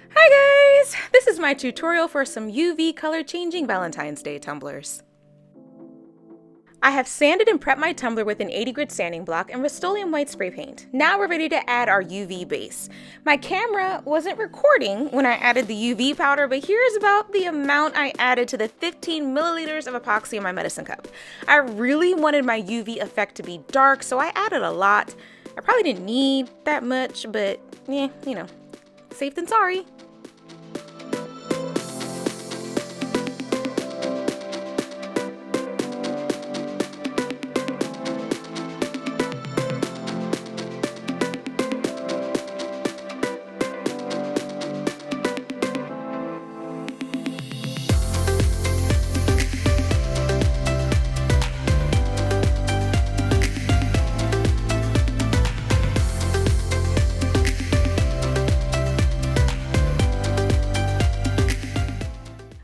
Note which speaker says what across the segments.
Speaker 1: Hi guys! This is my tutorial for some UV color changing Valentine's Day tumblers. I have sanded and prepped my tumbler with an 80 grit sanding block and Rustoleum white spray paint. Now we're ready to add our UV base. My camera wasn't recording when I added the UV powder, but here's about the amount I added to the 15 milliliters of epoxy in my medicine cup. I really wanted my UV effect to be dark, so I added a lot. I probably didn't need that much, but yeah, you know, safe than sorry.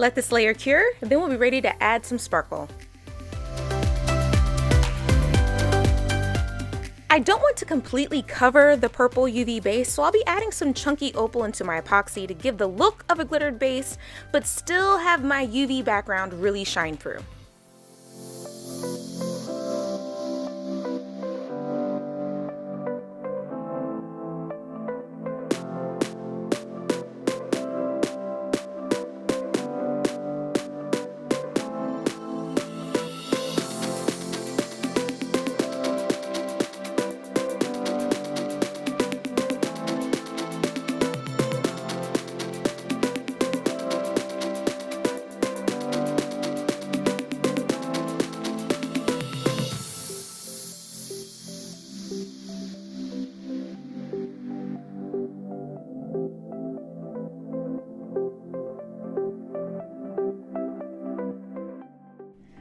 Speaker 1: Let this layer cure, and then we'll be ready to add some sparkle. I don't want to completely cover the purple UV base, so I'll be adding some chunky opal into my epoxy to give the look of a glittered base, but still have my UV background really shine through.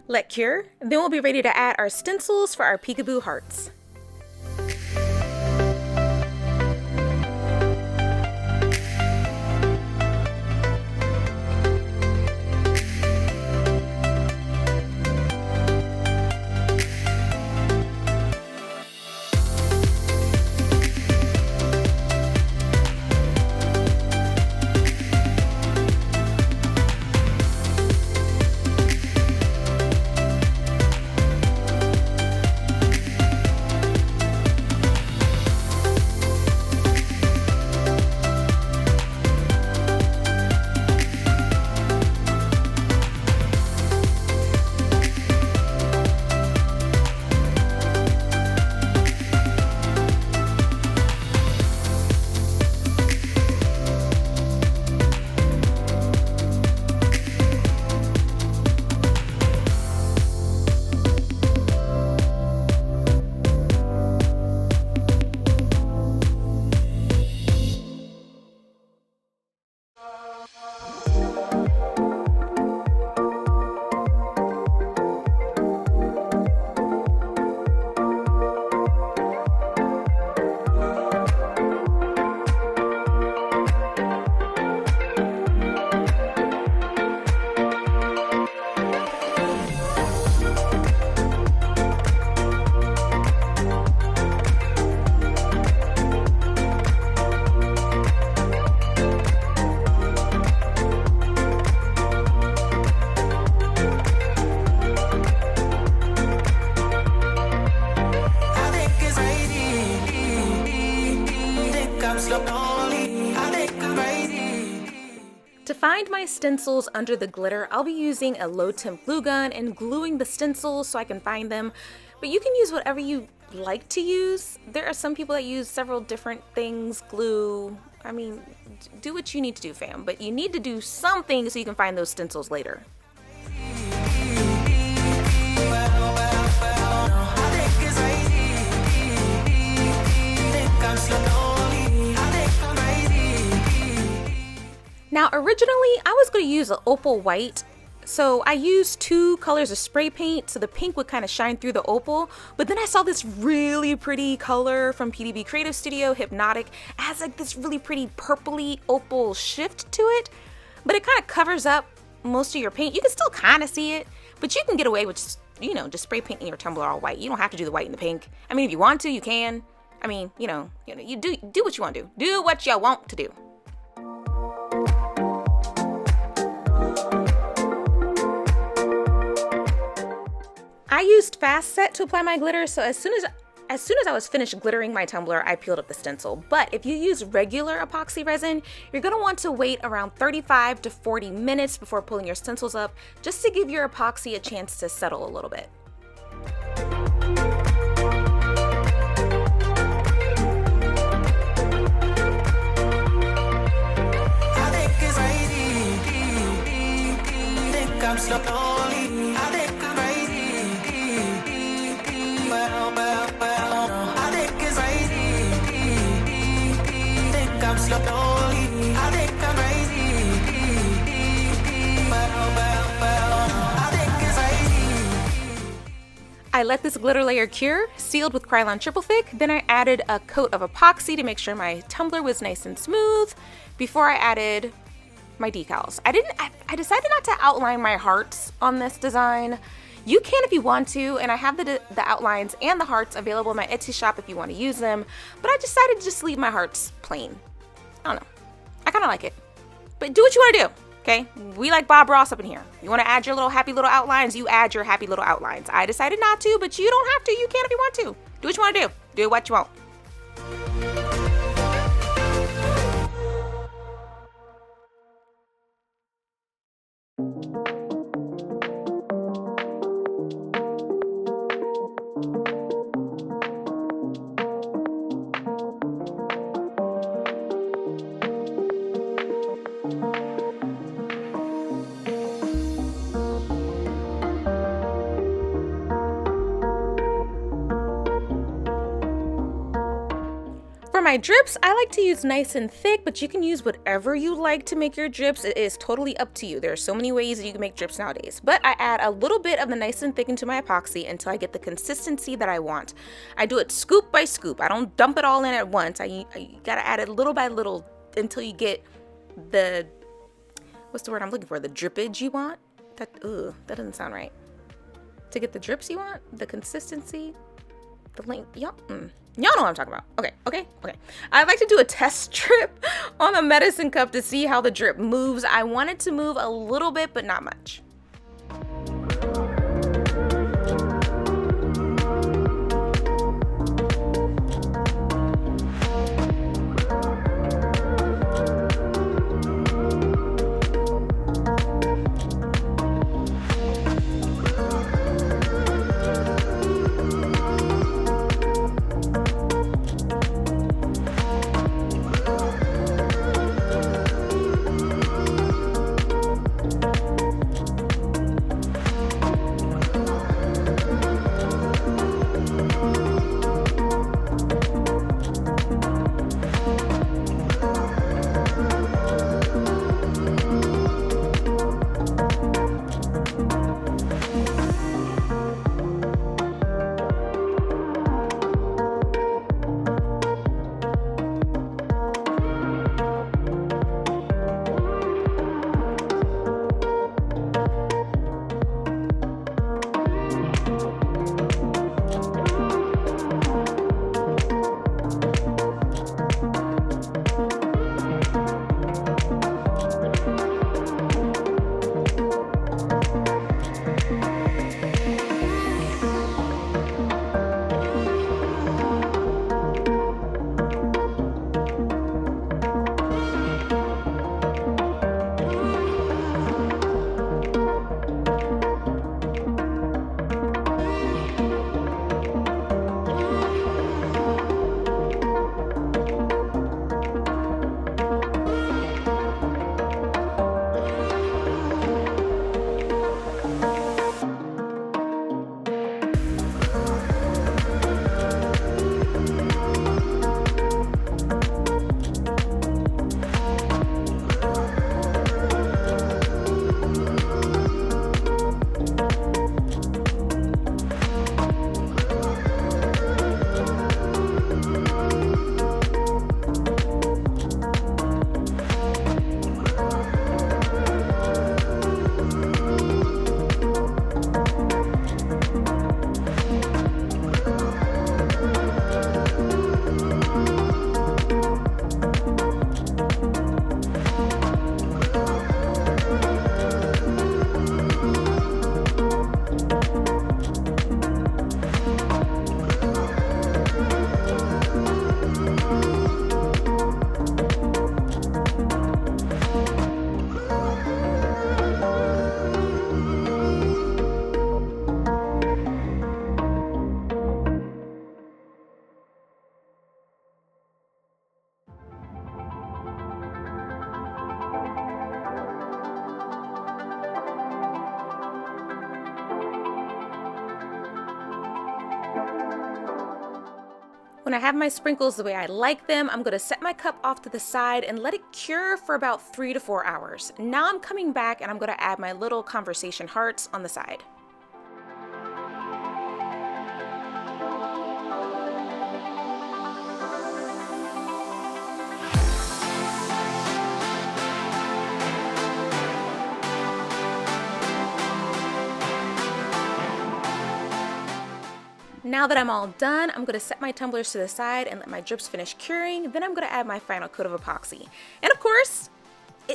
Speaker 1: Let cure, then we'll be ready to add our stencils for our peekaboo hearts. To find my stencils under the glitter, I'll be using a low temp glue gun and gluing the stencils so I can find them, but you can use whatever you like to use. There are some people that use several different things, glue. I mean, do what you need to do, fam, but you need to do something so you can find those stencils later. Now originally I was going to use an opal white, so I used two colors of spray paint so the pink would kind of shine through the opal, but then I saw this really pretty color from PDB Creative Studio, Hypnotic. It has like this really pretty purpley opal shift to it, but it kind of covers up most of your paint. You can still kind of see it, but you can get away with just, you know, just spray painting your tumbler all white. You don't have to do the white and the pink. I mean, if you want to, you can. I mean, you do what you want to do. Do what you want to do. used fast set to apply my glitter, so as soon as I was finished glittering my tumbler, I peeled up the stencil. But if you use regular epoxy resin, you're gonna want to wait around 35 to 40 minutes before pulling your stencils up, just to give your epoxy a chance to settle a little bit. I let this glitter layer cure, sealed with Krylon Triple Thick, then I added a coat of epoxy to make sure my tumbler was nice and smooth before I added my decals. I decided not to outline my hearts on this design. You can if you want to, and I have the outlines and the hearts available in my Etsy shop if you want to use them, but I decided to just leave my hearts plain. I don't know. I kind of like it. But do what you want to do, okay? We like Bob Ross up in here. You want to add your little happy little outlines, you add your happy little outlines. I decided not to, but you don't have to. You can if you want to. Do what you want to do. Do what you want. For my drips, I like to use nice and thick, but you can use whatever you like to make your drips. It is totally up to you. There are so many ways that you can make drips nowadays. But I add a little bit of the nice and thick into my epoxy until I get the consistency that I want. I do it scoop by scoop. I don't dump it all in at once. I gotta add it little by little until you get the, what's the word I'm looking for? The drippage you want? That doesn't sound right. To get the drips you want, the consistency, the length, y'all know what I'm talking about. Okay. I like to do a test drip on the medicine cup to see how the drip moves. I want it to move a little bit, but not much. when I have my sprinkles the way I like them, I'm going to set my cup off to the side and let it cure for about 3 to 4 hours. Now I'm coming back and I'm going to add my little conversation hearts on the side. Now that I'm all done, I'm going to set my tumblers to the side and let my drips finish curing. Then I'm going to add my final coat of epoxy. And of course,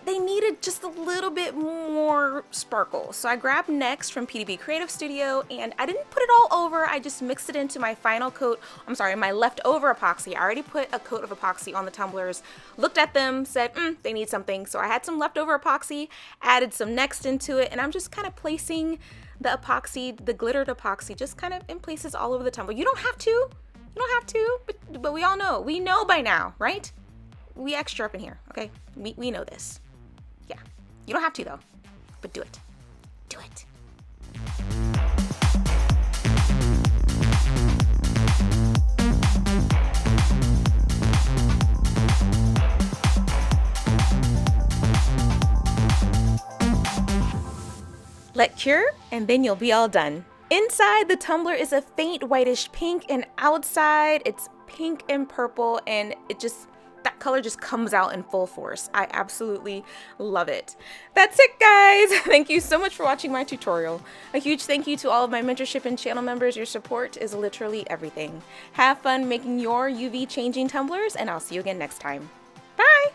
Speaker 1: they needed just a little bit more sparkle. So I grabbed Next from PDB Creative Studio, and I didn't put it all over. I just mixed it into my final coat. I'm sorry, my leftover epoxy. I already put a coat of epoxy on the tumblers, looked at them, said, they need something. So I had some leftover epoxy, added some Next into it, and I'm just kind of placing the epoxy, the glittered epoxy, just kind of in places all over the tumbler. You don't have to, but we all know. We know by now, right? We extra up in here, okay? We know this. Yeah, you don't have to though, but do it. Do it. Let cure, and then you'll be all done. Inside, the tumbler is a faint whitish pink, and outside it's pink and purple, and that color just comes out in full force. I absolutely love it. That's it, guys. Thank you so much for watching my tutorial. A huge thank you to all of my mentorship and channel members. Your support is literally everything. Have fun making your UV changing tumblers, and I'll see you again next time. Bye.